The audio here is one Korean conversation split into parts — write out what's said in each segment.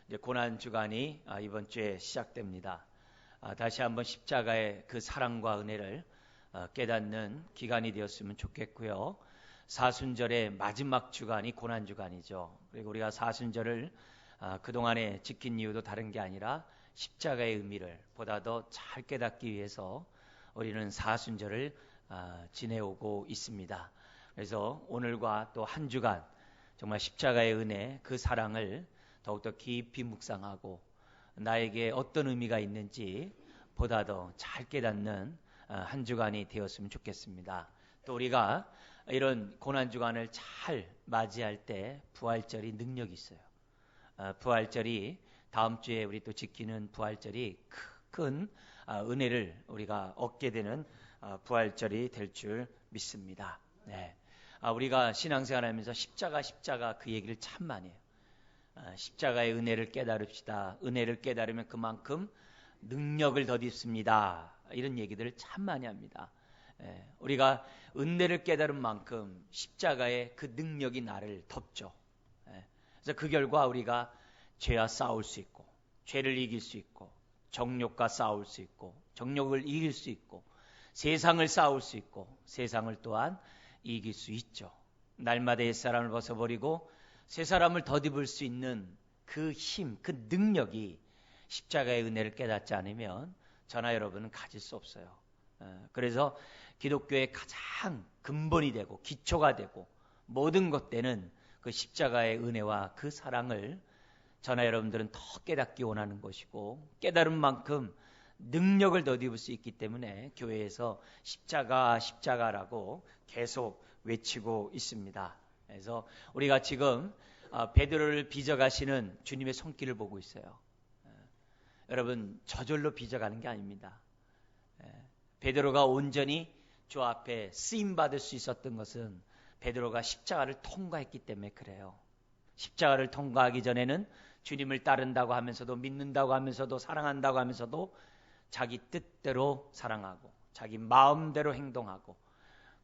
이제 고난 주간이 이번 주에 시작됩니다. 다시 한번 십자가의 그 사랑과 은혜를 깨닫는 기간이 되었으면 좋겠고요. 사순절의 마지막 주간이 고난 주간이죠. 그리고 우리가 사순절을 그동안에 지킨 이유도 다른 게 아니라 십자가의 의미를 보다 더 잘 깨닫기 위해서 우리는 사순절을 지내오고 있습니다. 그래서 오늘과 또 한 주간 정말 십자가의 은혜, 그 사랑을 더욱더 깊이 묵상하고 나에게 어떤 의미가 있는지 보다 더 잘 깨닫는 한 주간이 되었으면 좋겠습니다. 또 우리가 이런 고난주간을 잘 맞이할 때 부활절이 능력이 있어요. 부활절이 다음 주에 우리 또 지키는 부활절이 큰 은혜를 우리가 얻게 되는 부활절이 될 줄 믿습니다. 네. 우리가 신앙생활하면서 십자가 그 얘기를 참 많이 해요. 십자가의 은혜를 깨달읍시다. 은혜를 깨달으면 그만큼 능력을 덧입습니다. 이런 얘기들을 참 많이 합니다. 우리가 은혜를 깨달은 만큼 십자가의 그 능력이 나를 덮죠. 그래서 그 결과 우리가 죄와 싸울 수 있고, 죄를 이길 수 있고, 정욕과 싸울 수 있고, 정욕을 이길 수 있고, 세상을 싸울 수 있고, 세상을 또한 이길 수 있죠. 날마다 옛사람을 벗어버리고 새 사람을 덧입을 수 있는 그 힘, 그 능력이 십자가의 은혜를 깨닫지 않으면 저나 여러분은 가질 수 없어요. 그래서 기독교의 가장 근본이 되고 기초가 되고 모든 것 되는 그 십자가의 은혜와 그 사랑을 저나 여러분들은 더 깨닫기 원하는 것이고, 깨달은 만큼 능력을 덧입을 수 있기 때문에 교회에서 십자가라고 계속 외치고 있습니다. 그래서 우리가 지금 베드로를 빚어가시는 주님의 손길을 보고 있어요. 여러분, 저절로 빚어가는 게 아닙니다. 베드로가 온전히 주 앞에 쓰임받을 수 있었던 것은 베드로가 십자가를 통과했기 때문에 그래요. 십자가를 통과하기 전에는 주님을 따른다고 하면서도, 믿는다고 하면서도, 사랑한다고 하면서도 자기 뜻대로 사랑하고 자기 마음대로 행동하고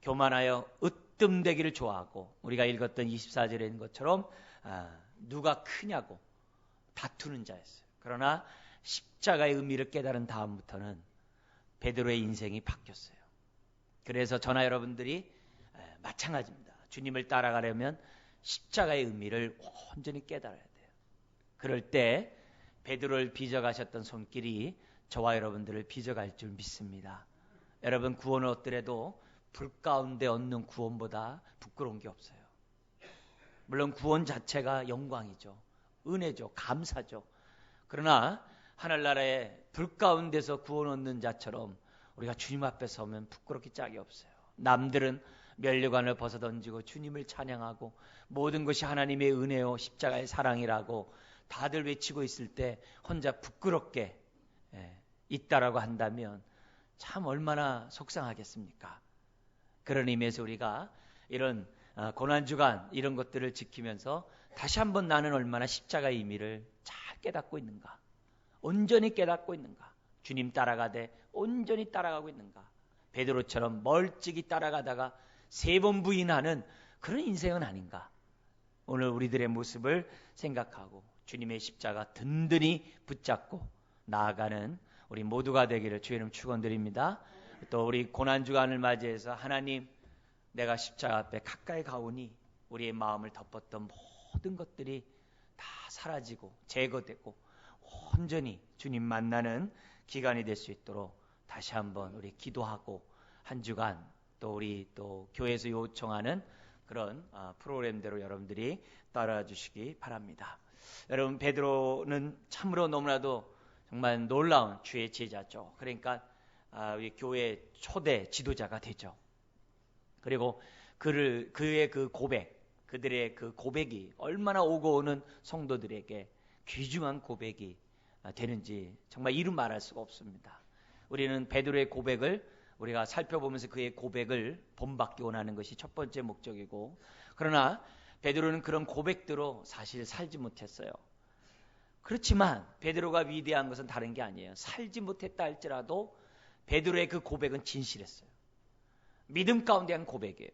교만하여 으뜸되기를 좋아하고, 우리가 읽었던 24절에 있는 것처럼 누가 크냐고 다투는 자였어요. 그러나 십자가의 의미를 깨달은 다음부터는 베드로의 인생이 바뀌었어요. 그래서 저나 여러분들이 마찬가지입니다. 주님을 따라가려면 십자가의 의미를 온전히 깨달아야 돼요. 그럴 때 베드로를 빚어가셨던 손길이 저와 여러분들을 빚어갈 줄 믿습니다. 여러분, 구원을 얻더라도 불 가운데 얻는 구원보다 부끄러운 게 없어요. 물론 구원 자체가 영광이죠. 은혜죠. 감사죠. 그러나 하늘나라의 불 가운데서 구원 얻는 자처럼 우리가 주님 앞에 서면 부끄럽기 짝이 없어요. 남들은 면류관을 벗어던지고 주님을 찬양하고 모든 것이 하나님의 은혜요 십자가의 사랑이라고 다들 외치고 있을 때 혼자 부끄럽게 있다라고 한다면 참 얼마나 속상하겠습니까? 그런 의미에서 우리가 이런 고난주간 이런 것들을 지키면서 다시 한번 나는 얼마나 십자가의 의미를 잘 깨닫고 있는가, 온전히 깨닫고 있는가, 주님 따라가되 온전히 따라가고 있는가, 베드로처럼 멀찍이 따라가다가 3번 부인하는 그런 인생은 아닌가. 오늘 우리들의 모습을 생각하고 주님의 십자가 든든히 붙잡고 나아가는 우리 모두가 되기를 주의 이름 축원드립니다. 또 우리 고난주간을 맞이해서 하나님, 내가 십자가 앞에 가까이 가오니 우리의 마음을 덮었던 모든 것들이 다 사라지고 제거되고 온전히 주님 만나는 기간이 될 수 있도록 다시 한번 우리 기도하고 한 주간 또 우리 또 교회에서 요청하는 그런 프로그램대로 여러분들이 따라와 주시기 바랍니다. 여러분, 베드로는 참으로 너무나도 정말 놀라운 주의 제자죠. 그러니까 우리 교회 초대 지도자가 되죠. 그리고 그의 그 고백, 그들의 그 고백이 얼마나 오고 오는 성도들에게 귀중한 고백이 되는지 정말 이루 말할 수가 없습니다. 우리는 베드로의 고백을 우리가 살펴보면서 그의 고백을 본받기 원하는 것이 첫 번째 목적이고, 그러나 베드로는 그런 고백대로 사실 살지 못했어요. 그렇지만 베드로가 위대한 것은 다른 게 아니에요. 살지 못했다 할지라도 베드로의 그 고백은 진실했어요. 믿음 가운데 한 고백이에요.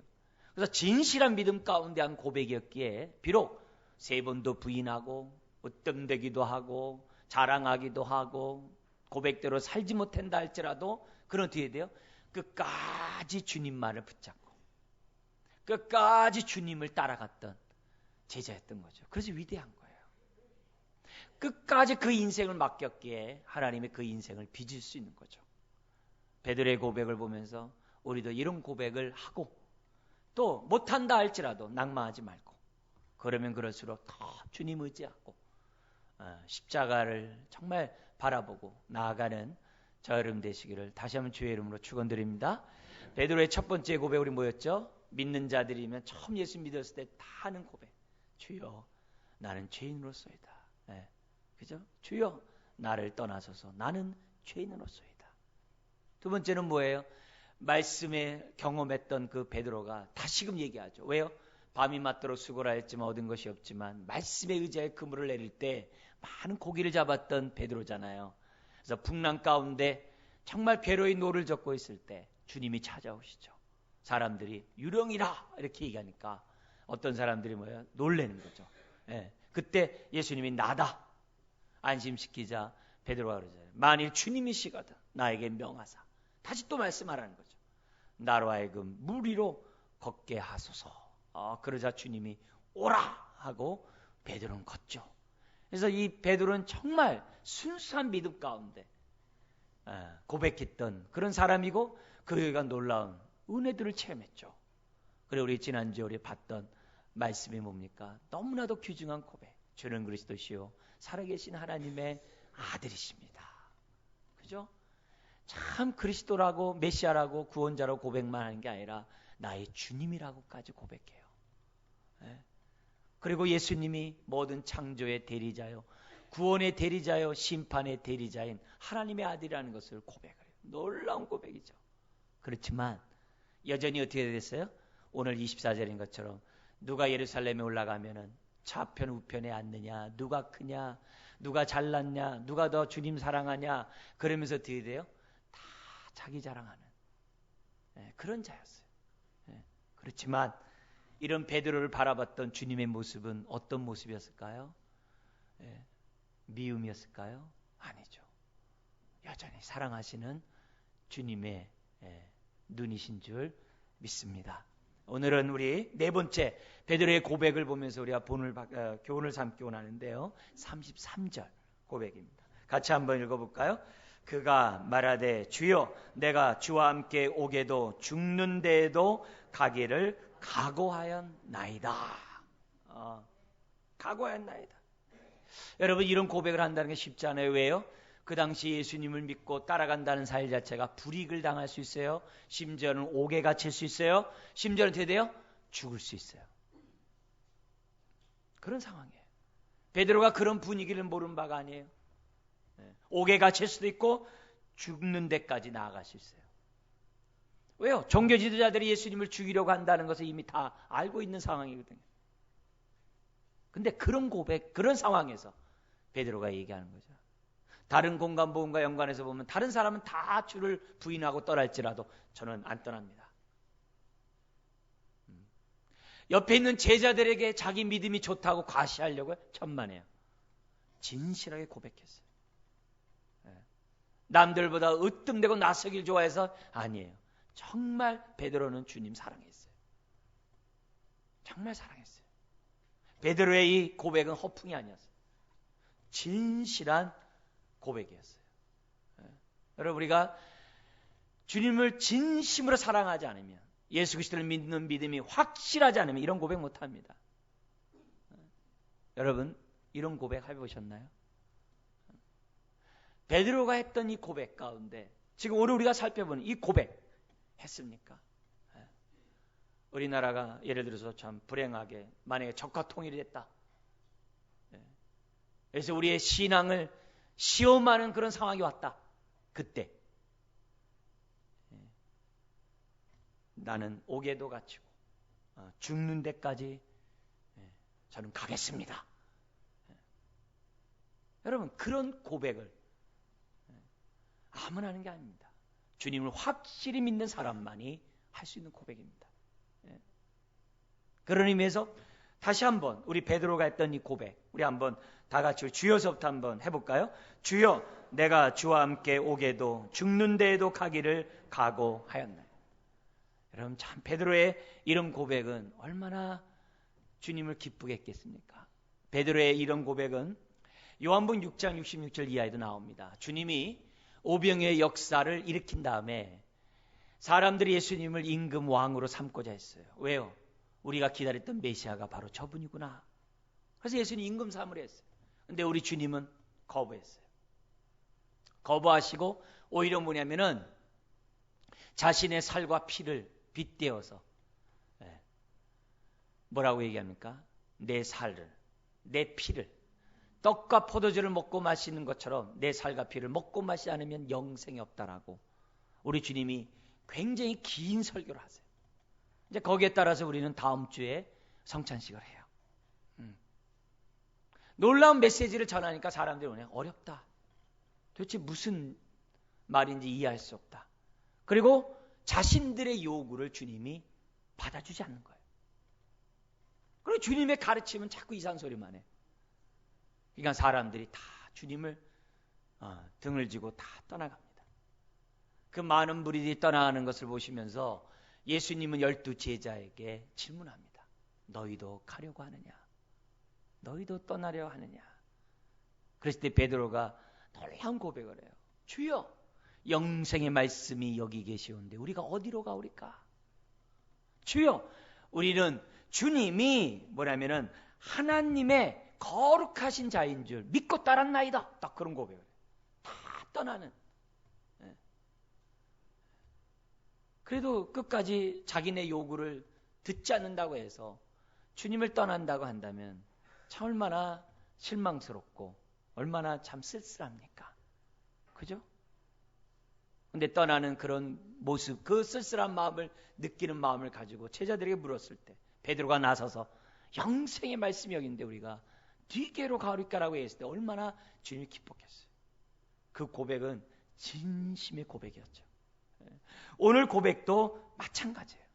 그래서 진실한 믿음 가운데 한 고백이었기에 비록 3번도 부인하고 으뜸되기도 하고 자랑하기도 하고 고백대로 살지 못한다 할지라도 그는 어떻게 돼요? 끝까지 주님만을 붙잡고 끝까지 주님을 따라갔던 제자였던 거죠. 그래서 위대한 거예요. 끝까지 그 인생을 맡겼기에 하나님의 그 인생을 빚을 수 있는 거죠. 베드로의 고백을 보면서 우리도 이런 고백을 하고 또 못한다 할지라도 낭만하지 말고 그러면 그럴수록 더 주님 의지하고 십자가를 정말 바라보고 나아가는 저 여러분 되시기를 다시 한번 주의 이름으로 축원드립니다. 베드로의 첫 번째 고백 우리 뭐였죠? 믿는 자들이면 처음 예수 믿었을 때 다 하는 고백. 주여 나는 죄인으로소이다. 네. 그죠? 주여 나를 떠나소서 나는 죄인으로소이다. 두 번째는 뭐예요? 말씀에 경험했던 그 베드로가 다시금 얘기하죠. 왜요? 밤이 맞도록 수고라 했지만 얻은 것이 없지만 말씀에 의지하여 그물을 내릴 때 많은 고기를 잡았던 베드로잖아요. 그래서 풍랑 가운데 정말 괴로이 노를 젓고 있을 때 주님이 찾아오시죠. 사람들이 유령이라 이렇게 얘기하니까 어떤 사람들이 뭐예요? 놀라는 거죠. 예. 그때 예수님이 나다 안심시키자 베드로가 그러잖아요. 만일 주님이시거든 나에게 명하사 다시 또 말씀하라는 거죠. 나로 하여금 물 위로 걷게 하소서. 그러자 주님이 오라 하고 베드로는 걷죠. 그래서 이 베드로는 정말 순수한 믿음 가운데 고백했던 그런 사람이고 그가 놀라운 은혜들을 체험했죠. 그리고 우리 지난주에 우리 봤던 말씀이 뭡니까? 너무나도 귀중한 고백. 주는 그리스도시요 살아계신 하나님의 아들이십니다. 그죠? 참 그리스도라고 메시아라고 구원자라고 고백만 하는 게 아니라 나의 주님이라고까지 고백해요. 네. 그리고 예수님이 모든 창조의 대리자요 구원의 대리자요 심판의 대리자인 하나님의 아들이라는 것을 고백을 해요. 놀라운 고백이죠. 그렇지만 여전히 어떻게 됐어요? 오늘 24절인 것처럼 누가 예루살렘에 올라가면은 좌편 우편에 앉느냐, 누가 크냐, 누가 잘났냐, 누가 더 주님 사랑하냐 그러면서 어떻게 돼요? 다 자기 자랑하는 그런 자였어요. 그렇지만 이런 베드로를 바라봤던 주님의 모습은 어떤 모습이었을까요? 미움이었을까요? 아니죠. 여전히 사랑하시는 주님의 눈이신 줄 믿습니다. 오늘은 우리 네 번째 베드로의 고백을 보면서 우리가 교훈을 삼기로 하는데요. 33절 고백입니다. 같이 한번 읽어볼까요? 그가 말하되 주여 내가 주와 함께 오게도 죽는 데에도 가기를 각오하였나이다. 각오하였나이다. 여러분 이런 고백을 한다는 게 쉽지 않아요. 왜요? 그 당시 예수님을 믿고 따라간다는 사실 자체가 불이익을 당할 수 있어요. 심지어는 옥에 갇힐 수 있어요. 심지어는 어떻게 돼요? 죽을 수 있어요. 그런 상황이에요. 베드로가 그런 분위기를 모르는 바가 아니에요. 옥에 갇힐 수도 있고 죽는 데까지 나아갈 수 있어요. 왜요? 종교 지도자들이 예수님을 죽이려고 한다는 것을 이미 다 알고 있는 상황이거든요. 근데 그런 고백, 그런 상황에서 베드로가 얘기하는 거죠. 다른 공간보험과 연관해서 보면 다른 사람은 다 주를 부인하고 떠날지라도 저는 안 떠납니다. 옆에 있는 제자들에게 자기 믿음이 좋다고 과시하려고 천만에요. 진실하게 고백했어요. 남들보다 으뜸되고 나서길 좋아해서 아니에요. 정말 베드로는 주님 사랑했어요. 정말 사랑했어요. 베드로의 이 고백은 허풍이 아니었어요. 진실한 고백이었어요. 여러분 우리가 주님을 진심으로 사랑하지 않으면 예수 그리스도를 믿는 믿음이 확실하지 않으면 이런 고백 못합니다. 여러분 이런 고백 해보셨나요? 베드로가 했던 이 고백 가운데 지금 오늘 우리가 살펴보는 이 고백 했습니까? 우리나라가 예를 들어서 참 불행하게 만약에 적화 통일이 됐다. 그래서 우리의 신앙을 시험하는 그런 상황이 왔다. 그때 나는 옥에도 갇히고 죽는 데까지 저는 가겠습니다. 여러분 그런 고백을 아무나 하는 게 아닙니다. 주님을 확실히 믿는 사람만이 할 수 있는 고백입니다. 그런 의미에서 다시 한번 우리 베드로가 했던 이 고백 우리 한번 다 같이 주여서부터 한번 해볼까요? 주여, 내가 주와 함께 오게도 죽는 데에도 가기를 각오하였나요? 여러분, 참 베드로의 이런 고백은 얼마나 주님을 기쁘게 했겠습니까? 베드로의 이런 고백은 요한복음 6장 66절 이하에도 나옵니다. 주님이 오병이어의 역사를 일으킨 다음에 사람들이 예수님을 임금 왕으로 삼고자 했어요. 왜요? 우리가 기다렸던 메시아가 바로 저분이구나. 그래서 예수님 임금 삼으려 했어요. 근데 우리 주님은 거부했어요. 거부하시고 오히려 뭐냐면은 자신의 살과 피를 빗대어서 뭐라고 얘기합니까? 내 살을, 내 피를, 떡과 포도주를 먹고 마시는 것처럼 내 살과 피를 먹고 마시지 않으면 영생이 없다라고 우리 주님이 굉장히 긴 설교를 하세요. 이제 거기에 따라서 우리는 다음 주에 성찬식을 해요. 놀라운 메시지를 전하니까 사람들이 그냥 어렵다. 도대체 무슨 말인지 이해할 수 없다. 그리고 자신들의 요구를 주님이 받아주지 않는 거예요. 그리고 주님의 가르침은 자꾸 이상한 소리만 해. 그러니까 사람들이 다 주님을 등을 지고 다 떠나갑니다. 그 많은 무리들이 떠나가는 것을 보시면서 예수님은 12 제자에게 질문합니다. 너희도 가려고 하느냐? 너희도 떠나려 하느냐? 그랬을 때 베드로가 놀라운 고백을 해요. 주여, 영생의 말씀이 여기 계시온데 우리가 어디로 가오리까? 주여, 우리는 주님이 뭐냐면은 하나님의 거룩하신 자인 줄 믿고 따랐나이다. 딱 그런 고백을 해요. 다 떠나는. 그래도 끝까지 자기네 요구를 듣지 않는다고 해서 주님을 떠난다고 한다면 참 얼마나 실망스럽고 얼마나 참 쓸쓸합니까? 그죠? 근데 떠나는 그런 모습, 그 쓸쓸한 마음을 느끼는 마음을 가지고 제자들에게 물었을 때 베드로가 나서서 영생의 말씀이 여기인데 우리가 뒤게로 가오리까라고 했을 때 얼마나 주님이 기뻤겠어요. 그 고백은 진심의 고백이었죠. 오늘 고백도 마찬가지예요.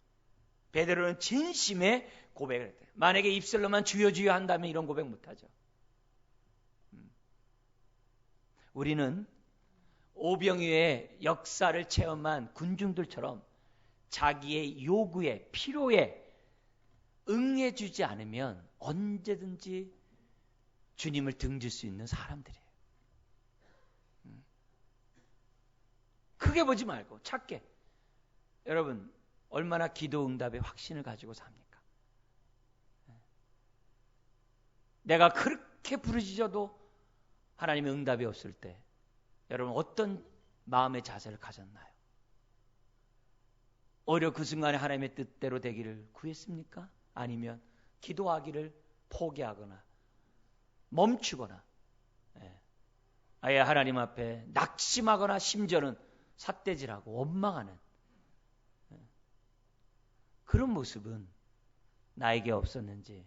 베드로는 진심의 고백을 했대요. 만약에 입술로만 주여 주여 한다면 이런 고백 못하죠. 우리는 오병이어의 역사를 체험한 군중들처럼 자기의 요구에 필요에 응해주지 않으면 언제든지 주님을 등질 수 있는 사람들이에요. 크게 보지 말고 작게. 여러분 얼마나 기도 응답의 확신을 가지고 삽니까? 내가 그렇게 부르짖어도 하나님의 응답이 없을 때 여러분 어떤 마음의 자세를 가졌나요? 오히려 그 순간에 하나님의 뜻대로 되기를 구했습니까? 아니면 기도하기를 포기하거나 멈추거나 아예 하나님 앞에 낙심하거나 심지어는 삿대질하고 원망하는 그런 모습은 나에게 없었는지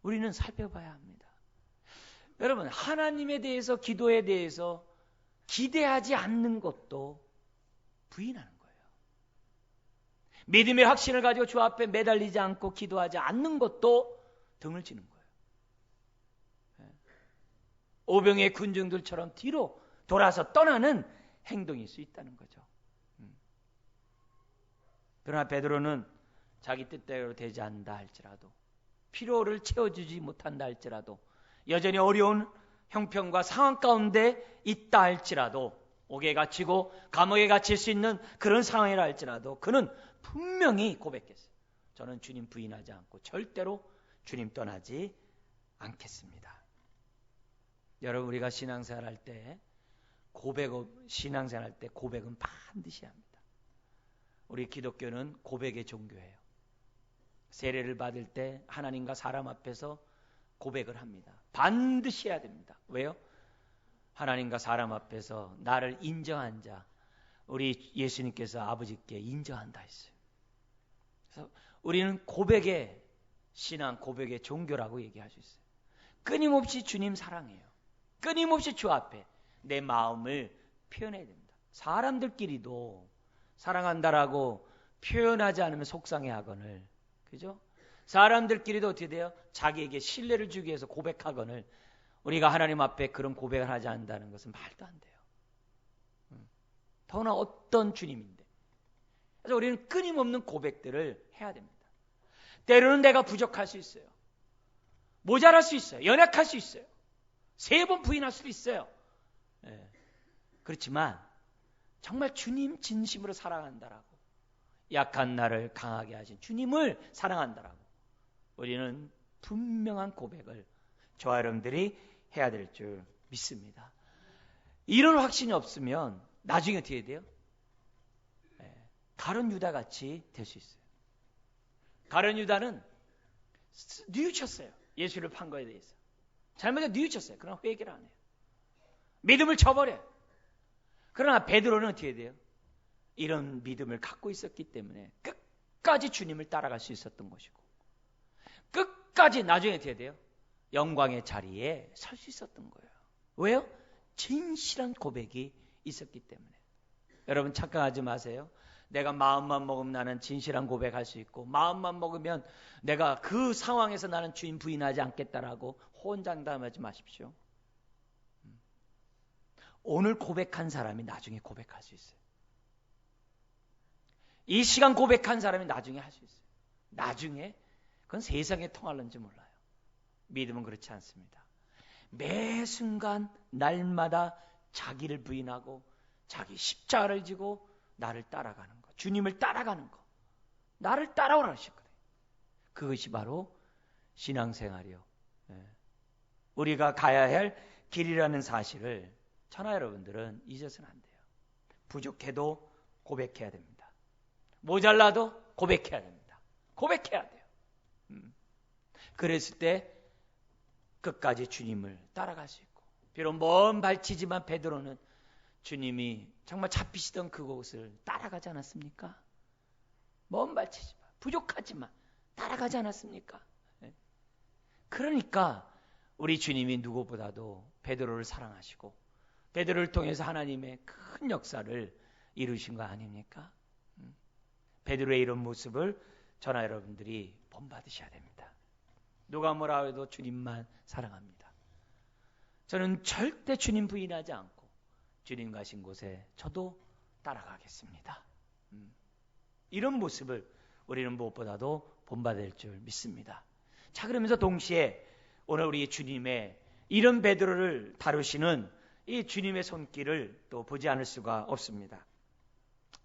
우리는 살펴봐야 합니다. 여러분 하나님에 대해서 기도에 대해서 기대하지 않는 것도 부인하는 거예요. 믿음의 확신을 가지고 주 앞에 매달리지 않고 기도하지 않는 것도 등을 치는 거예요. 오병의 군중들처럼 뒤로 돌아서 떠나는 행동일 수 있다는 거죠. 그러나 베드로는 자기 뜻대로 되지 않는다 할지라도 필요를 채워주지 못한다 할지라도 여전히 어려운 형편과 상황 가운데 있다 할지라도 옥에 갇히고 감옥에 갇힐 수 있는 그런 상황이라 할지라도 그는 분명히 고백했어요. 저는 주님 부인하지 않고 절대로 주님 떠나지 않겠습니다. 여러분 우리가 신앙생활 할 때 신앙생활 할 때 고백은 반드시 합니다. 우리 기독교는 고백의 종교예요. 세례를 받을 때 하나님과 사람 앞에서 고백을 합니다. 반드시 해야 됩니다. 왜요? 하나님과 사람 앞에서 나를 인정한 자, 우리 예수님께서 아버지께 인정한다 했어요. 그래서 우리는 고백의 신앙, 고백의 종교라고 얘기할 수 있어요. 끊임없이 주님 사랑해요. 끊임없이 주 앞에 내 마음을 표현해야 됩니다. 사람들끼리도 사랑한다라고 표현하지 않으면 속상해하거늘, 그죠? 사람들끼리도 어떻게 돼요? 자기에게 신뢰를 주기 위해서 고백하거늘 우리가 하나님 앞에 그런 고백을 하지 않는다는 것은 말도 안 돼요. 더구나 어떤 주님인데. 그래서 우리는 끊임없는 고백들을 해야 됩니다. 때로는 내가 부족할 수 있어요. 모자랄 수 있어요. 연약할 수 있어요. 3번 부인할 수도 있어요. 예. 그렇지만 정말 주님 진심으로 사랑한다라고, 약한 나를 강하게 하신 주님을 사랑한다라고 우리는 분명한 고백을 저와 여러분들이 해야 될 줄 믿습니다. 이런 확신이 없으면 나중에 어떻게 돼요? 가룟 유다 같이 될 수 있어요. 가룟 유다는 뉘우쳤어요. 예수를 판 거에 대해서. 잘못해서 뉘우쳤어요. 그러나 회개를 안 해요. 믿음을 저버려요. 그러나 베드로는 어떻게 돼요? 이런 믿음을 갖고 있었기 때문에 끝까지 주님을 따라갈 수 있었던 것이고, 끝까지 나중에 어떻게 돼요? 영광의 자리에 설 수 있었던 거예요. 왜요? 진실한 고백이 있었기 때문에. 여러분 착각하지 마세요. 내가 마음만 먹으면 나는 진실한 고백할 수 있고, 마음만 먹으면 내가 그 상황에서 나는 주인 부인하지 않겠다라고 호언장담하지 마십시오. 오늘 고백한 사람이 나중에 고백할 수 있어요. 이 시간 고백한 사람이 나중에 할 수 있어요. 나중에 그건 세상에 통할는지 몰라요. 믿음은 그렇지 않습니다. 매 순간 날마다 자기를 부인하고 자기 십자가를 지고 나를 따라가는 거, 주님을 따라가는 거, 나를 따라오라 하셨거든요. 그것이 바로 신앙생활이요. 우리가 가야 할 길이라는 사실을 천하 여러분들은 잊어서는 안 돼요. 부족해도 고백해야 됩니다. 모자라도 고백해야 됩니다. 고백해야 돼요. 그랬을 때 끝까지 주님을 따라갈 수 있고, 비록 먼 발치지만 베드로는 주님이 정말 잡히시던 그곳을 따라가지 않았습니까? 먼 발치지만, 부족하지만 따라가지 않았습니까? 그러니까 우리 주님이 누구보다도 베드로를 사랑하시고 베드로를 통해서 하나님의 큰 역사를 이루신 거 아닙니까? 베드로의 이런 모습을 저나 여러분들이 본받으셔야 됩니다. 누가 뭐라 해도 주님만 사랑합니다. 저는 절대 주님 부인하지 않고 주님 가신 곳에 저도 따라가겠습니다. 이런 모습을 우리는 무엇보다도 본받을 줄 믿습니다. 자, 그러면서 동시에 오늘 우리 주님의 이런 베드로를 다루시는 이 주님의 손길을 또 보지 않을 수가 없습니다.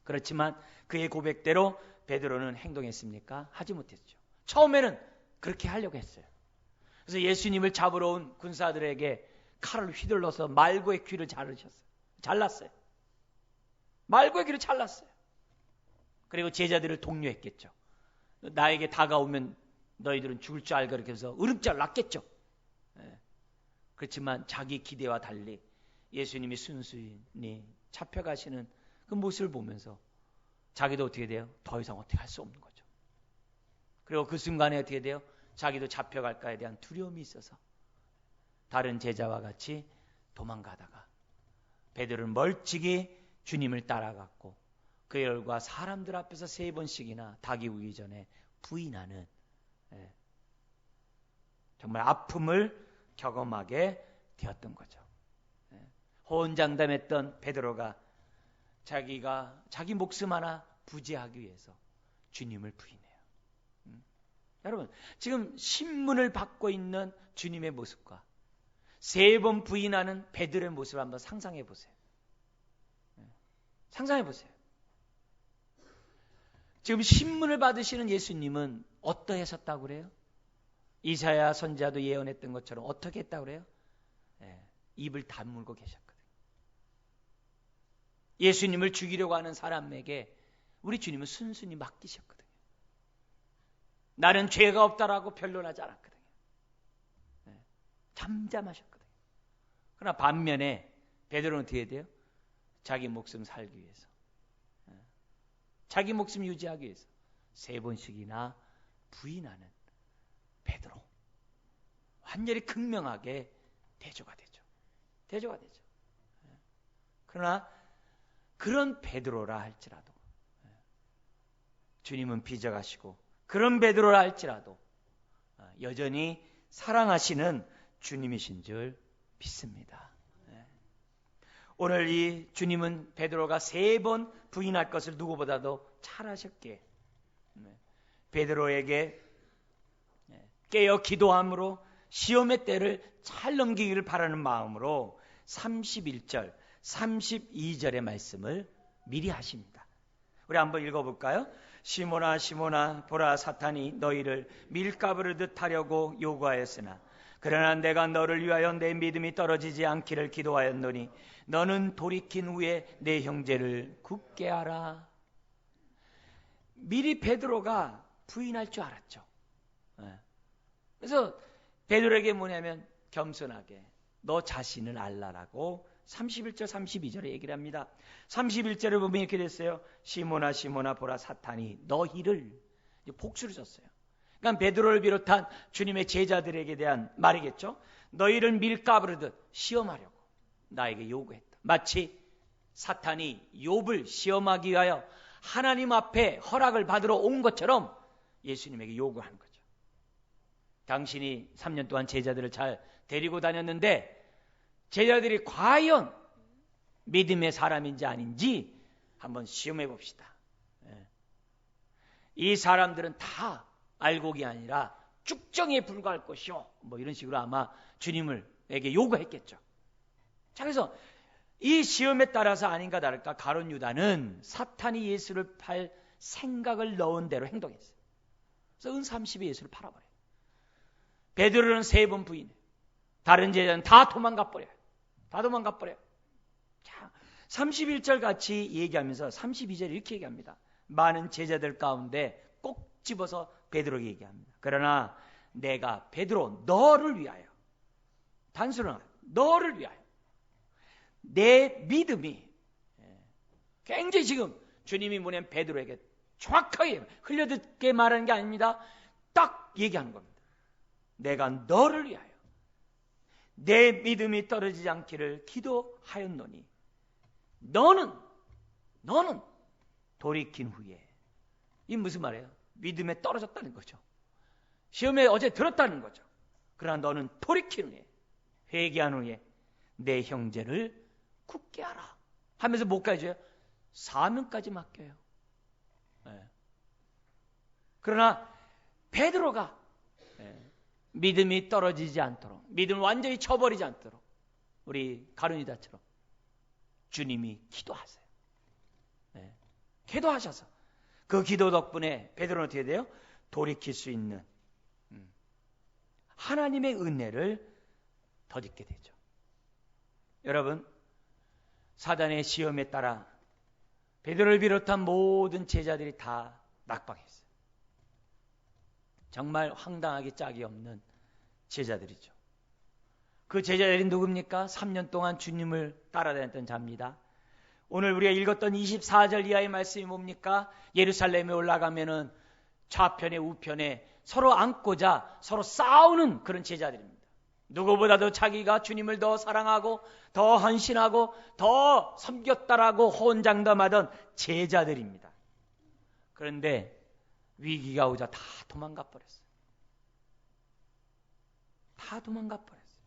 그렇지만 그의 고백대로 베드로는 행동했습니까? 하지 못했죠. 처음에는 그렇게 하려고 했어요. 그래서 예수님을 잡으러 온 군사들에게 칼을 휘둘러서 말고의 귀를 잘랐어요. 말고의 귀를 잘랐어요. 그리고 제자들을 독려했겠죠. 나에게 다가오면 너희들은 죽을 줄 알고 이렇게 해서 으름장을 놨겠죠. 그렇지만 자기 기대와 달리 예수님이 순순히 잡혀가시는 그 모습을 보면서 자기도 어떻게 돼요? 더 이상 어떻게 할 수 없는 거죠. 그리고 그 순간에 어떻게 돼요? 자기도 잡혀갈까에 대한 두려움이 있어서 다른 제자와 같이 도망가다가 베드로는 멀찍이 주님을 따라갔고 그의 얼굴과 사람들 앞에서 3번씩이나 닭이 우기 전에 부인하는 정말 아픔을 경험하게 되었던 거죠. 호언장담했던 베드로가 자기 목숨 하나 부지하기 위해서 주님을 부인해요. 여러분, 지금 신문을 받고 있는 주님의 모습과 3번 부인하는 베드로의 모습을 한번 상상해 보세요. 상상해 보세요. 지금 신문을 받으시는 예수님은 어떠하셨다고 그래요? 이사야 선지자도 예언했던 것처럼 어떻게 했다고 그래요? 입을 다물고 계셨거든요. 예수님을 죽이려고 하는 사람에게 우리 주님은 순순히 맡기셨거든요. 나는 죄가 없다라고 변론하지 않았거든요. 잠잠하셨거든요. 그러나 반면에 베드로는 어떻게 해야 돼요? 자기 목숨 살기 위해서, 자기 목숨 유지하기 위해서 3번씩이나 부인하는 베드로, 완전히 극명하게 대조가 되죠. 대조가 되죠. 그러나 그런 베드로라 할지라도 주님은 빚어가시고 그런 베드로라 할지라도 여전히 사랑하시는 주님이신 줄 믿습니다. 오늘 이 주님은 베드로가 3번 부인할 것을 누구보다도 잘 아셨기에 베드로에게 깨어 기도함으로 시험의 때를 잘 넘기기를 바라는 마음으로 31절, 32절의 말씀을 미리 하십니다. 우리 한번 읽어볼까요? 시몬아 시몬아 보라 사탄이 너희를 밀가부르듯 하려고 요구하였으나 그러나 내가 너를 위하여 내 믿음이 떨어지지 않기를 기도하였노니 너는 돌이킨 후에 내 형제를 굳게 하라. 미리 베드로가 부인할 줄 알았죠. 그래서 베드로에게 뭐냐면 겸손하게 너 자신을 알라라고 31절 32절에 얘기를 합니다. 31절을 보면 이렇게 됐어요. 시몬아 시몬아 보라 사탄이 너희를 복수를 줬어요. 그러니까 베드로를 비롯한 주님의 제자들에게 대한 말이겠죠. 너희를 밀가부르듯 시험하려고 나에게 요구했다. 마치 사탄이 욥을 시험하기 위하여 하나님 앞에 허락을 받으러 온 것처럼 예수님에게 요구하는 거죠. 당신이 3년 동안 제자들을 잘 데리고 다녔는데 제자들이 과연 믿음의 사람인지 아닌지 한번 시험해 봅시다. 이 사람들은 다 알곡이 아니라 쭉정이에 불과할 것이요. 뭐 이런 식으로 아마 주님에게 요구했겠죠. 자, 그래서 이 시험에 따라서 아닌가 다를까 가룟 유다는 사탄이 예수를 팔 생각을 넣은 대로 행동했어요. 그래서 은 30에 예수를 팔아버려요. 베드로는 3번 부인해요. 다른 제자는 다 도망가 버려요. 다 도망가 버려요. 자, 31절 같이 얘기하면서 32절에 이렇게 얘기합니다. 많은 제자들 가운데 꼭 집어서 베드로에게 얘기합니다. 그러나 내가 베드로 너를 위하여 단순한 너를 위하여 내 믿음이 굉장히 지금 주님이 보낸 베드로에게 정확하게 흘려듣게 말하는 게 아닙니다. 딱 얘기하는 겁니다. 내가 너를 위하여 내 믿음이 떨어지지 않기를 기도하였노니 너는 돌이킨 후에 이 무슨 말이에요? 믿음에 떨어졌다는 거죠. 시험에 어제 들었다는 거죠. 그러나 너는 돌이킨 후에 회개한 후에 내 형제를 굳게 하라 하면서 뭐까지 해요? 사명까지 맡겨요. 그러나 베드로가 믿음이 떨어지지 않도록 믿음을 완전히 쳐버리지 않도록 우리 가룟 유다처럼 주님이 기도하세요. 기도하셔서 그 기도 덕분에 베드로는 어떻게 돼요? 돌이킬 수 있는 하나님의 은혜를 덧입게 되죠. 여러분, 사단의 시험에 따라 베드로를 비롯한 모든 제자들이 다 낙방했어요. 정말 황당하게 짝이 없는 제자들이죠. 그 제자들이 누굽니까? 3년 동안 주님을 따라다녔던 자입니다. 오늘 우리가 읽었던 24절 이하의 말씀이 뭡니까? 예루살렘에 올라가면은 좌편에 우편에 서로 안고자 서로 싸우는 그런 제자들입니다. 누구보다도 자기가 주님을 더 사랑하고 더 헌신하고 더 섬겼다라고 호언장담하던 제자들입니다. 그런데 위기가 오자 다 도망가 버렸어요. 다 도망가 버렸어요.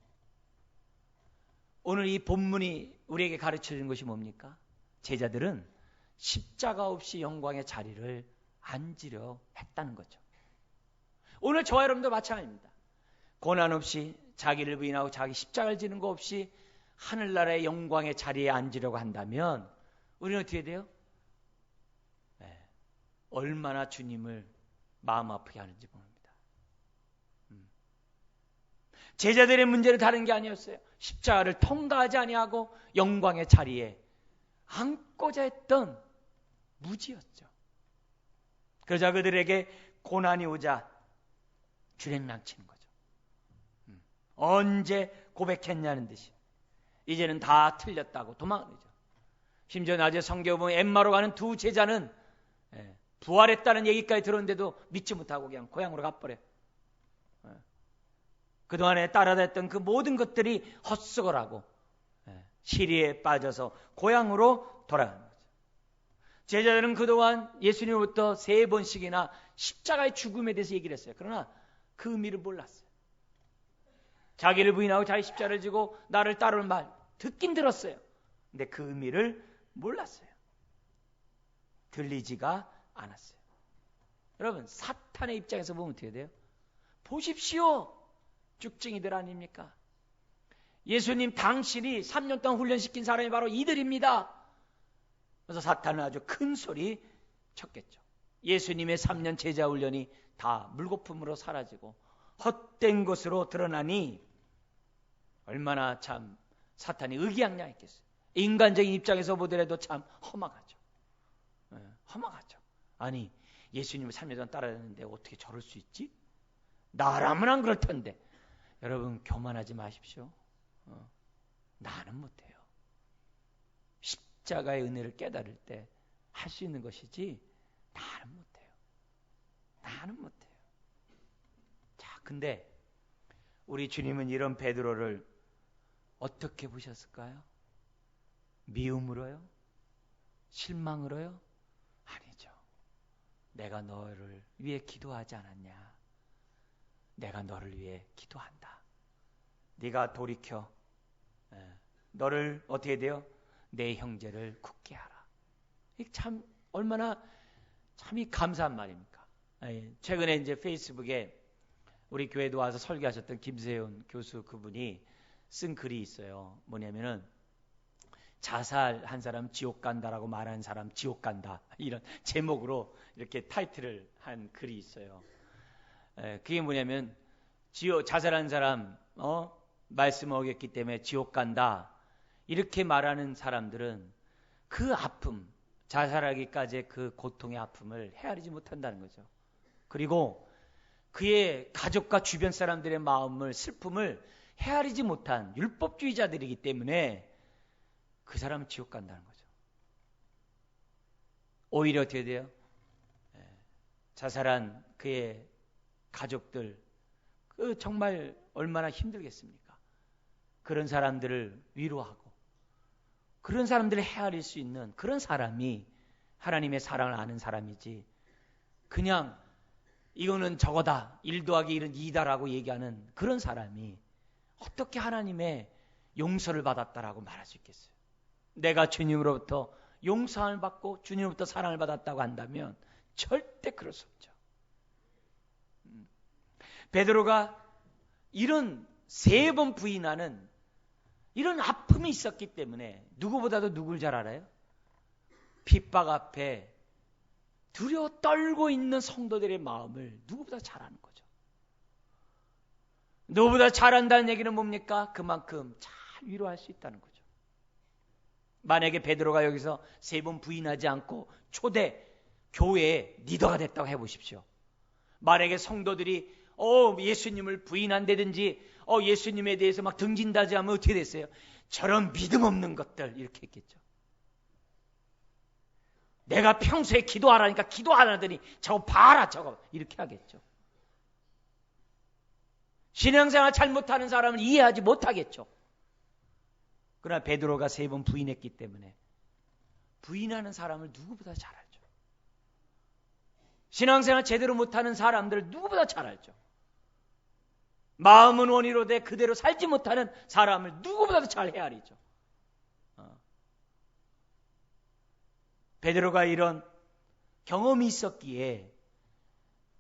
오늘 이 본문이 우리에게 가르쳐주는 것이 뭡니까? 제자들은 십자가 없이 영광의 자리를 앉으려 했다는 거죠. 오늘 저와 여러분도 마찬가지입니다. 고난 없이 자기를 부인하고 자기 십자가를 지는 거 없이 하늘나라의 영광의 자리에 앉으려고 한다면 우리는 어떻게 돼요? 얼마나 주님을 마음 아프게 하는지 모릅니다. 제자들의 문제는 다른 게 아니었어요. 십자가를 통과하지 아니하고 영광의 자리에 앉고자 했던 무지였죠. 그러자 그들에게 고난이 오자 주랭랑치는 거죠. 언제 고백했냐는 듯이 이제는 다 틀렸다고 도망가죠. 심지어 낮에 성경에 보면 엠마로 가는 두 제자는 부활했다는 얘기까지 들었는데도 믿지 못하고 그냥 고향으로 가버려요. 그동안에 따라다녔던 그 모든 것들이 헛수고를 하고 시리에 빠져서 고향으로 돌아가는 거죠. 제자들은 그동안 예수님으로부터 3번씩이나 십자가의 죽음에 대해서 얘기를 했어요. 그러나 그 의미를 몰랐어요. 자기를 부인하고 자기 십자가를 지고 나를 따르는 말 듣긴 들었어요. 근데 그 의미를 몰랐어요. 들리지가 않았어요. 여러분, 사탄의 입장에서 보면 어떻게 돼요? 보십시오. 쭉증이들 아닙니까? 예수님 당신이 3년 동안 훈련시킨 사람이 바로 이들입니다. 그래서 사탄은 아주 큰 소리 쳤겠죠. 예수님의 3년 제자 훈련이 다 물거품으로 사라지고 헛된 것으로 드러나니 얼마나 참 사탄이 의기양양했겠어요. 인간적인 입장에서 보더라도 참 험악하죠. 험악하죠. 아니, 예수님을 3년 동안 따라다녔는데 어떻게 저럴 수 있지? 나라면 안 그럴 텐데. 여러분, 교만하지 마십시오. 나는 못해요. 십자가의 은혜를 깨달을 때 할 수 있는 것이지 나는 못해요. 나는 못해요. 자, 근데 우리 주님은 이런 베드로를 어떻게 보셨을까요? 미움으로요? 실망으로요? 아니죠. 내가 너를 위해 기도하지 않았냐? 내가 너를 위해 기도한다. 네가 돌이켜 너를 어떻게 돼요? 내 형제를 굳게 하라. 참 얼마나 참이 감사한 말입니까? 최근에 이제 페이스북에 우리 교회도 와서 설교하셨던 김세훈 교수 그분이 쓴 글이 있어요. 뭐냐면은 자살한 사람 지옥 간다라고 말하는 사람 지옥 간다. 이런 제목으로 이렇게 타이틀을 한 글이 있어요. 그게 뭐냐면 자살한 사람 말씀 어겼기 때문에 지옥 간다. 이렇게 말하는 사람들은 그 아픔, 자살하기까지의 그 고통의 아픔을 헤아리지 못한다는 거죠. 그리고 그의 가족과 주변 사람들의 마음을, 슬픔을 헤아리지 못한 율법주의자들이기 때문에 그 사람은 지옥 간다는 거죠. 오히려 어떻게 돼요? 자살한 그의 가족들, 정말 얼마나 힘들겠습니까? 그런 사람들을 위로하고 그런 사람들을 헤아릴 수 있는 그런 사람이 하나님의 사랑을 아는 사람이지, 그냥 이거는 저거다, 1 더하기 1은 2다라고 얘기하는 그런 사람이 어떻게 하나님의 용서를 받았다라고 말할 수 있겠어요? 내가 주님으로부터 용서를 받고 주님으로부터 사랑을 받았다고 한다면 절대 그럴 수 없죠. 베드로가 이런 3번 부인하는 이런 아픔이 있었기 때문에 누구보다도 누굴 잘 알아요? 핍박 앞에 두려워 떨고 있는 성도들의 마음을 누구보다 잘 아는 거죠. 누구보다 잘 안다는 얘기는 뭡니까? 그만큼 잘 위로할 수 있다는 거죠. 만약에 베드로가 여기서 3번 부인하지 않고 초대 교회의 리더가 됐다고 해보십시오. 만약에 성도들이 예수님을 부인한다든지 예수님에 대해서 막 등진다지 하면 어떻게 됐어요? 저런 믿음 없는 것들, 이렇게 했겠죠. 내가 평소에 기도하라니까 기도 안 하더니 저거 봐라, 저거, 이렇게 하겠죠. 신앙생활 잘못하는 사람을 이해하지 못하겠죠. 그러나 베드로가 3번 부인했기 때문에 부인하는 사람을 누구보다 잘 알죠. 신앙생활 제대로 못하는 사람들을 누구보다 잘 알죠. 마음은 원이로되 그대로 살지 못하는 사람을 누구보다도 잘 헤아리죠. 베드로가 이런 경험이 있었기에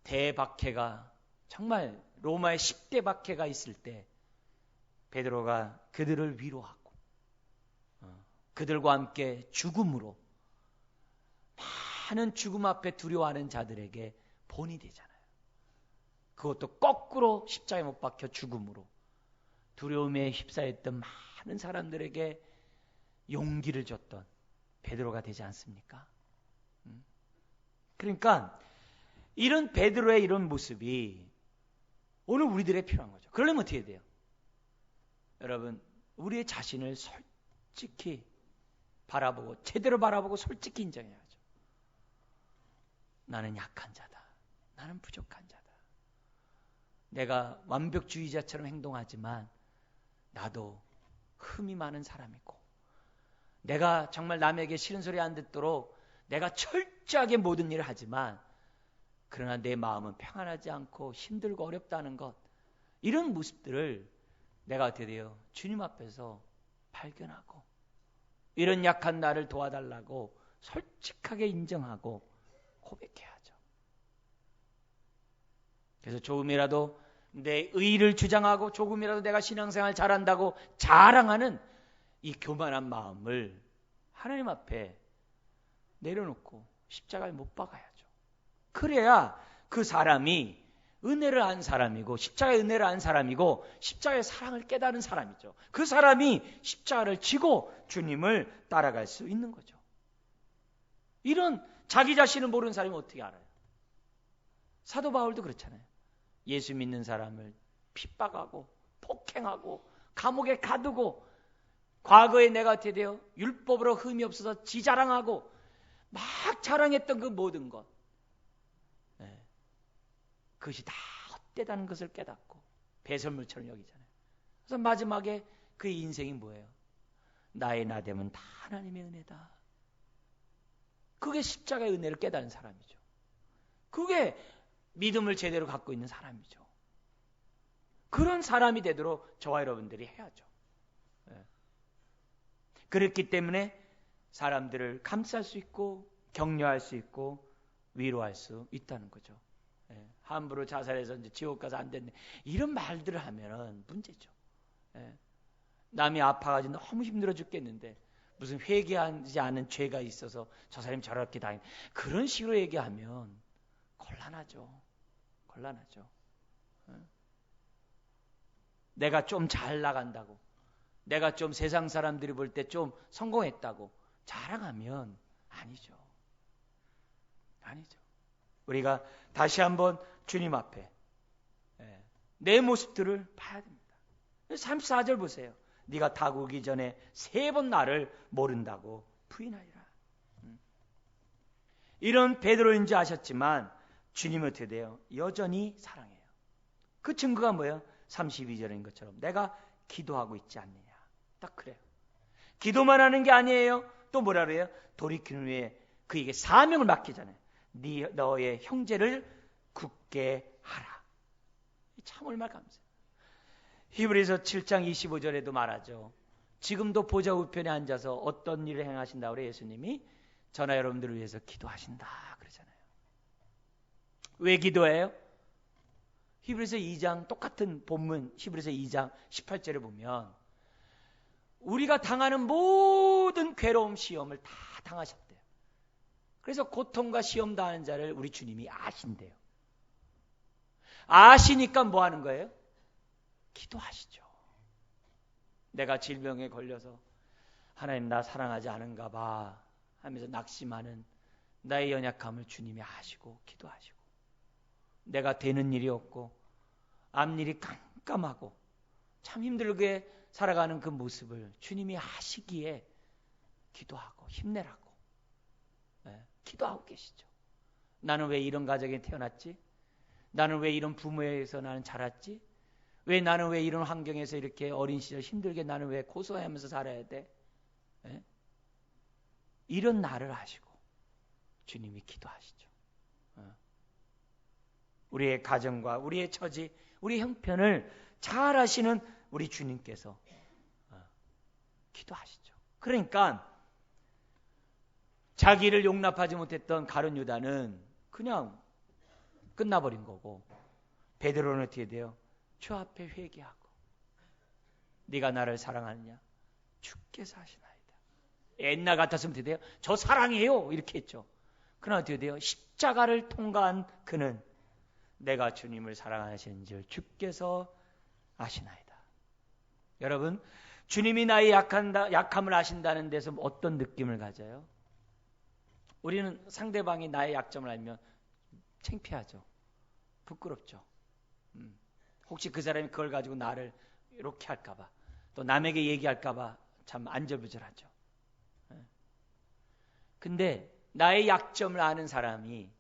대박해가, 정말 로마의 10대 박해가 있을 때 베드로가 그들을 위로하고 그들과 함께 죽음으로, 많은 죽음 앞에 두려워하는 자들에게 본이 되잖아요. 그것도 거꾸로 십자가에 못 박혀 죽음으로 두려움에 휩싸였던 많은 사람들에게 용기를 줬던 베드로가 되지 않습니까? 그러니까 이런 베드로의 이런 모습이 오늘 우리들의 필요한 거죠. 그러려면 어떻게 돼요? 여러분, 우리의 자신을 솔직히 바라보고, 제대로 바라보고 솔직히 인정해야죠. 나는 약한 자다. 나는 부족한 자다. 내가 완벽주의자처럼 행동하지만 나도 흠이 많은 사람이고, 내가 정말 남에게 싫은 소리 안 듣도록 내가 철저하게 모든 일을 하지만, 그러나 내 마음은 평안하지 않고 힘들고 어렵다는 것, 이런 모습들을 내가 어떻게 돼요? 주님 앞에서 발견하고 이런 약한 나를 도와달라고 솔직하게 인정하고 고백해야죠. 그래서 조금이라도 내 의의를 주장하고 조금이라도 내가 신앙생활 잘한다고 자랑하는 이 교만한 마음을 하나님 앞에 내려놓고 십자가에 못 박아야죠. 그래야 그 사람이 은혜를 안 사람이고 십자가의 은혜를 안 사람이고 십자가의 사랑을 깨달은 사람이죠. 그 사람이 십자가를 지고 주님을 따라갈 수 있는 거죠. 이런 자기 자신을 모르는 사람이 어떻게 알아요? 사도 바울도 그렇잖아요. 예수 믿는 사람을 핍박하고 폭행하고 감옥에 가두고 과거에 내가 어떻게 돼요? 율법으로 흠이 없어서 지자랑하고 막 자랑했던 그 모든 것, 그것이 다 헛되다는 것을 깨닫고 배설물처럼 여기잖아요. 그래서 마지막에 그의 인생이 뭐예요? 나의 나됨은 다 하나님의 은혜다. 그게 십자가의 은혜를 깨달은 사람이죠. 그게 믿음을 제대로 갖고 있는 사람이죠. 그런 사람이 되도록 저와 여러분들이 해야죠. 그렇기 때문에 사람들을 감쌀 수 있고 격려할 수 있고 위로할 수 있다는 거죠. 함부로 자살해서 이제 지옥 가서 안 됐네. 이런 말들을 하면은 문제죠. 남이 아파가지고 너무 힘들어 죽겠는데 무슨 회개하지 않은 죄가 있어서 저 사람이 저렇게 당해. 그런 식으로 얘기하면 곤란하죠. 곤란하죠. 내가 좀 잘 나간다고, 내가 좀 세상 사람들이 볼 때 좀 성공했다고 자랑하면 아니죠. 아니죠. 우리가 다시 한번 주님 앞에 내 모습들을 봐야 됩니다. 34절 보세요. 네가 다구기 전에 3번 나를 모른다고 부인하리라. 이런 베드로인지 아셨지만 주님은 어떻게 돼요? 여전히 사랑해요. 그 증거가 뭐예요? 32절인 것처럼 내가 기도하고 있지 않느냐. 딱 그래요. 기도만 하는 게 아니에요. 또 뭐라 그래요? 돌이키는 후에 그에게 사명을 맡기잖아요. 너의 형제를 굳게 하라. 참 얼마나 감사해요. 히브리서 7장 25절에도 말하죠. 지금도 보좌 우편에 앉아서 어떤 일을 행하신다고 그래 예수님이? 저나 여러분들을 위해서 기도하신다 그러잖아요. 왜 기도해요? 히브리서 2장 똑같은 본문 히브리서 2장 18절에 보면 우리가 당하는 모든 괴로움 시험을 다 당하셨대요. 그래서 고통과 시험 당하는 자를 우리 주님이 아신대요. 아시니까 뭐 하는 거예요? 기도하시죠. 내가 질병에 걸려서 하나님 나 사랑하지 않은가 봐 하면서 낙심하는 나의 연약함을 주님이 아시고 기도하시고, 내가 되는 일이 없고 앞일이 깜깜하고 참 힘들게 살아가는 그 모습을 주님이 아시기에 기도하고 힘내라고 기도하고 계시죠. 나는 왜 이런 가정에 태어났지? 나는 왜 이런 부모에서 나는 자랐지? 나는 왜 이런 환경에서 이렇게 어린 시절 힘들게 나는 왜 고소하면서 살아야 돼? 이런 나를 아시고 주님이 기도하시죠. 우리의 가정과 우리의 처지, 우리 형편을 잘 아시는 우리 주님께서 기도하시죠. 그러니까 자기를 용납하지 못했던 가룟 유다는 그냥 끝나버린 거고, 베드로는 어떻게 돼요? 주 앞에 회개하고 네가 나를 사랑하느냐? 주께서 하시나이다. 옛날 같았으면 어떻게 돼요? 저 사랑해요 이렇게 했죠. 그러나 어떻게 돼요? 십자가를 통과한 그는 내가 주님을 사랑하시는 줄 주께서 아시나이다. 여러분, 주님이 나의 약함을 아신다는 데서 어떤 느낌을 가져요? 우리는 상대방이 나의 약점을 알면 창피하죠. 부끄럽죠. 혹시 그 사람이 그걸 가지고 나를 이렇게 할까봐, 또 남에게 얘기할까봐 참 안절부절하죠. 근데 나의 약점을 아는 사람이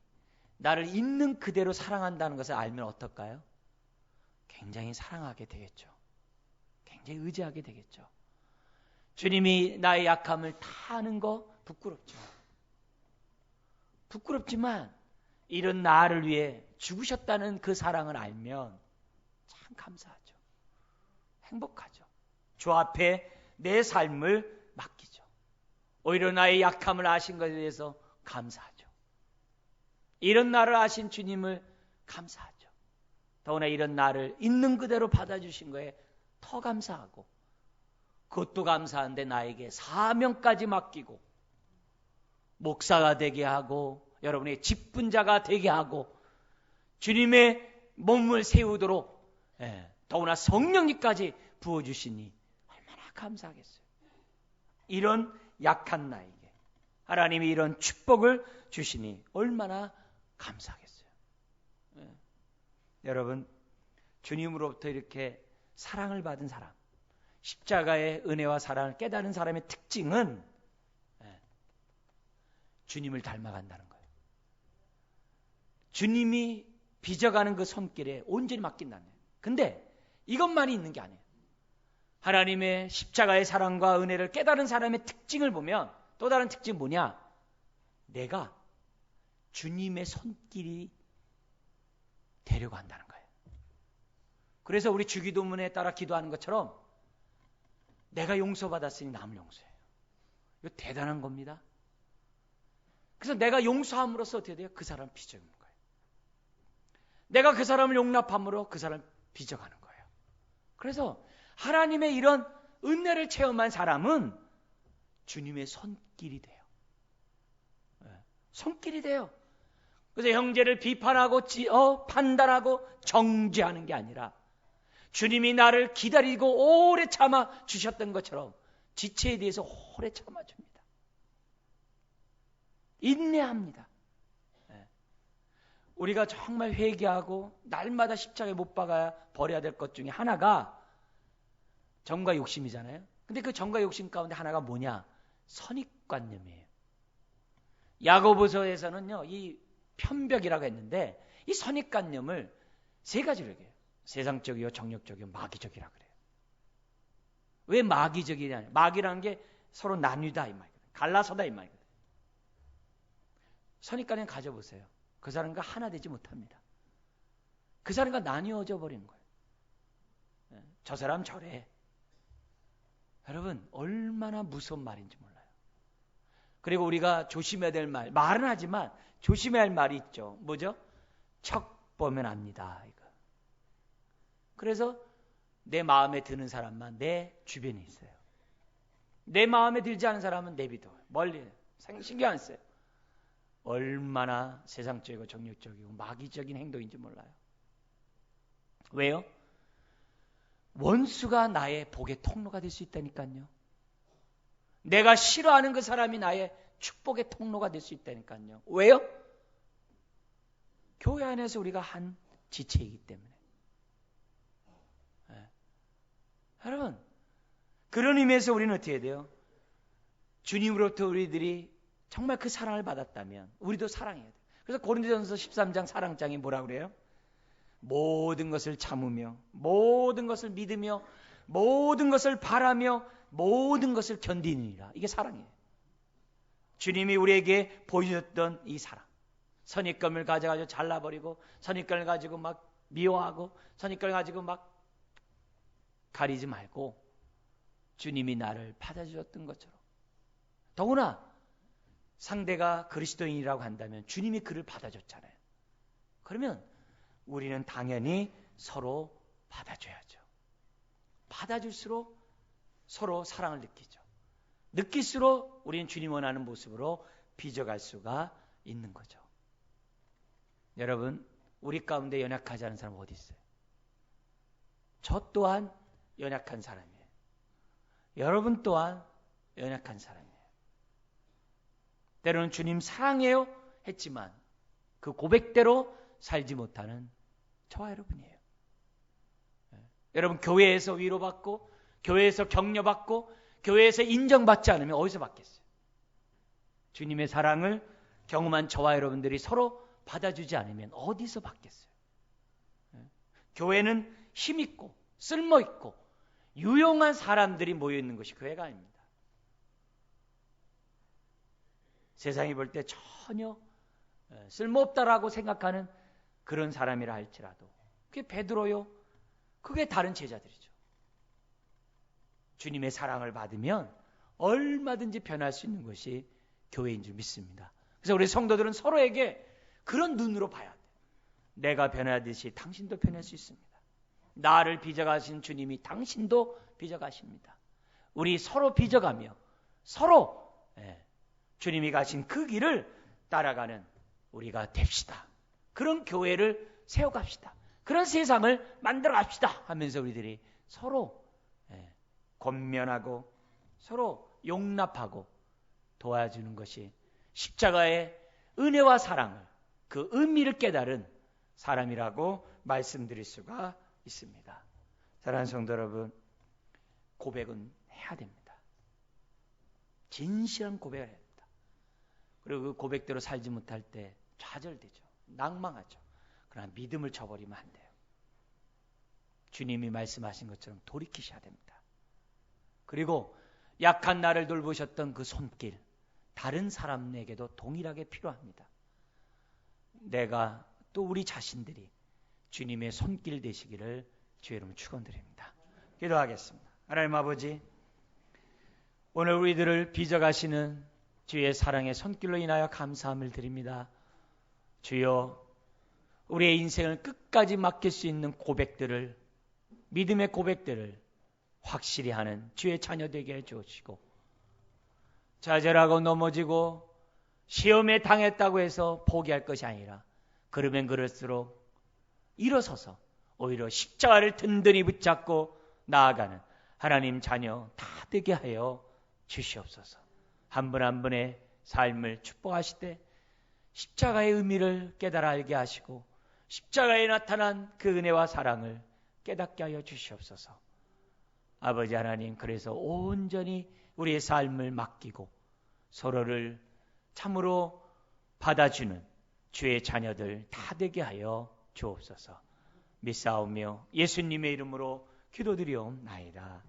나를 있는 그대로 사랑한다는 것을 알면 어떨까요? 굉장히 사랑하게 되겠죠. 굉장히 의지하게 되겠죠. 주님이 나의 약함을 다 아는 거 부끄럽죠. 부끄럽지만 이런 나를 위해 죽으셨다는 그 사랑을 알면 참 감사하죠. 행복하죠. 주 앞에 내 삶을 맡기죠. 오히려 나의 약함을 아신 것에 대해서 감사하죠. 이런 나를 아신 주님을 감사하죠. 더구나 이런 나를 있는 그대로 받아주신 거에 더 감사하고, 그것도 감사한데 나에게 사명까지 맡기고 목사가 되게 하고 여러분의 직분자가 되게 하고 주님의 몸을 세우도록 더구나 성령님까지 부어주시니 얼마나 감사하겠어요. 이런 약한 나에게 하나님이 이런 축복을 주시니 얼마나 감사하겠어요. 여러분, 주님으로부터 이렇게 사랑을 받은 사람, 십자가의 은혜와 사랑을 깨달은 사람의 특징은 주님을 닮아간다는 거예요. 주님이 빚어가는 그 손길에 온전히 맡긴다는 거예요. 근데 이것만이 있는 게 아니에요. 하나님의 십자가의 사랑과 은혜를 깨달은 사람의 특징을 보면 또 다른 특징은 뭐냐? 내가 주님의 손길이 되려고 한다는 거예요. 그래서 우리 주기도문에 따라 기도하는 것처럼 내가 용서받았으니 남을 용서해요. 이거 대단한 겁니다. 그래서 내가 용서함으로써 어떻게 돼요? 그 사람을 빚어가는 거예요. 내가 그 사람을 용납함으로 그 사람을 빚어가는 거예요. 그래서 하나님의 이런 은혜를 체험한 사람은 주님의 손길이 돼요. 손길이 돼요. 그래서 형제를 비판하고 판단하고 정죄하는 게 아니라 주님이 나를 기다리고 오래 참아 주셨던 것처럼 지체에 대해서 오래 참아줍니다. 인내합니다. 우리가 정말 회개하고 날마다 십자가에 못 박아야 버려야 될 것 중에 하나가 정과 욕심이잖아요. 근데 그 정과 욕심 가운데 하나가 뭐냐? 선입관념이에요. 야고보서에서는요, 이 편벽이라고 했는데 이 선입관념을 세 가지로 얘기해요. 세상적이요, 정욕적이요, 마귀적이라 그래요. 왜 마귀적이냐? 마귀라는 게 서로 나뉘다 이 말이에요. 갈라서다 이 말이에요. 선입관념 가져보세요. 그 사람과 하나 되지 못합니다. 그 사람과 나뉘어져 버리는 거예요. 저 사람 저래. 여러분, 얼마나 무서운 말인지 몰라요. 그리고 우리가 조심해야 될 말은 하지만 조심해야 할 말이 있죠. 뭐죠? 척 보면 압니다. 이거. 그래서 내 마음에 드는 사람만 내 주변에 있어요. 내 마음에 들지 않은 사람은 내비둬요. 멀리 신경 안 써요. 얼마나 세상적이고 정욕적이고 마귀적인 행동인지 몰라요. 왜요? 원수가 나의 복의 통로가 될 수 있다니까요. 내가 싫어하는 그 사람이 나의 축복의 통로가 될 수 있다니까요. 왜요? 교회 안에서 우리가 한 지체이기 때문에. 여러분, 그런 의미에서 우리는 어떻게 해야 돼요? 주님으로부터 우리들이 정말 그 사랑을 받았다면 우리도 사랑해야 돼요. 그래서 고린도전서 13장 사랑장이 뭐라고 그래요? 모든 것을 참으며 모든 것을 믿으며 모든 것을 바라며 모든 것을 견디느니라. 이게 사랑이에요. 주님이 우리에게 보여줬던 이 사랑. 선입견을 가져가지고 잘라버리고 선입견을 가지고 막 미워하고 선입견을 가지고 막 가리지 말고 주님이 나를 받아주셨던 것처럼. 더구나 상대가 그리스도인이라고 한다면 주님이 그를 받아줬잖아요. 그러면 우리는 당연히 서로 받아줘야죠. 받아줄수록 서로 사랑을 느끼죠. 느낄수록 우리는 주님 원하는 모습으로 빚어갈 수가 있는 거죠. 여러분, 우리 가운데 연약하지 않은 사람 어디 있어요? 저 또한 연약한 사람이에요. 여러분 또한 연약한 사람이에요. 때로는 주님 사랑해요 했지만 그 고백대로 살지 못하는 저와 여러분이에요. 여러분, 교회에서 위로받고 교회에서 격려받고 교회에서 인정받지 않으면 어디서 받겠어요? 주님의 사랑을 경험한 저와 여러분들이 서로 받아주지 않으면 어디서 받겠어요? 교회는 힘있고 쓸모있고 유용한 사람들이 모여있는 것이 교회가 아닙니다. 세상이 볼 때 전혀 쓸모없다라고 생각하는 그런 사람이라 할지라도 그게 베드로요, 그게 다른 제자들이죠. 주님의 사랑을 받으면 얼마든지 변할 수 있는 것이 교회인 줄 믿습니다. 그래서 우리 성도들은 서로에게 그런 눈으로 봐야 돼요. 내가 변하듯이 당신도 변할 수 있습니다. 나를 빚어가신 주님이 당신도 빚어가십니다. 우리 서로 빚어가며 서로 주님이 가신 그 길을 따라가는 우리가 됩시다. 그런 교회를 세워갑시다. 그런 세상을 만들어갑시다 하면서 우리들이 서로 권면하고 서로 용납하고 도와주는 것이 십자가의 은혜와 사랑을, 그 의미를 깨달은 사람이라고 말씀드릴 수가 있습니다. 사랑하는 성도 여러분, 고백은 해야 됩니다. 진실한 고백을 해야 됩니다. 그리고 그 고백대로 살지 못할 때 좌절되죠. 낭망하죠. 그러나 믿음을 저버리면 안 돼요. 주님이 말씀하신 것처럼 돌이키셔야 됩니다. 그리고 약한 나를 돌보셨던 그 손길, 다른 사람에게도 동일하게 필요합니다. 내가 또 우리 자신들이 주님의 손길 되시기를 주의 이름으로 축원드립니다. 기도하겠습니다. 하나님 아버지, 오늘 우리들을 빚어가시는 주의 사랑의 손길로 인하여 감사함을 드립니다. 주여, 우리의 인생을 끝까지 맡길 수 있는 고백들을, 믿음의 고백들을 확실히 하는 주의 자녀 되게 해주시고, 좌절하고 넘어지고 시험에 당했다고 해서 포기할 것이 아니라 그러면 그럴수록 일어서서 오히려 십자가를 든든히 붙잡고 나아가는 하나님 자녀 다 되게 하여 주시옵소서. 한 분 한 분의 삶을 축복하실 때 십자가의 의미를 깨달아 알게 하시고 십자가에 나타난 그 은혜와 사랑을 깨닫게 하여 주시옵소서. 아버지 하나님, 그래서 온전히 우리의 삶을 맡기고 서로를 참으로 받아주는 주의 자녀들 다 되게 하여 주옵소서. 믿사오며 예수님의 이름으로 기도드리옵나이다.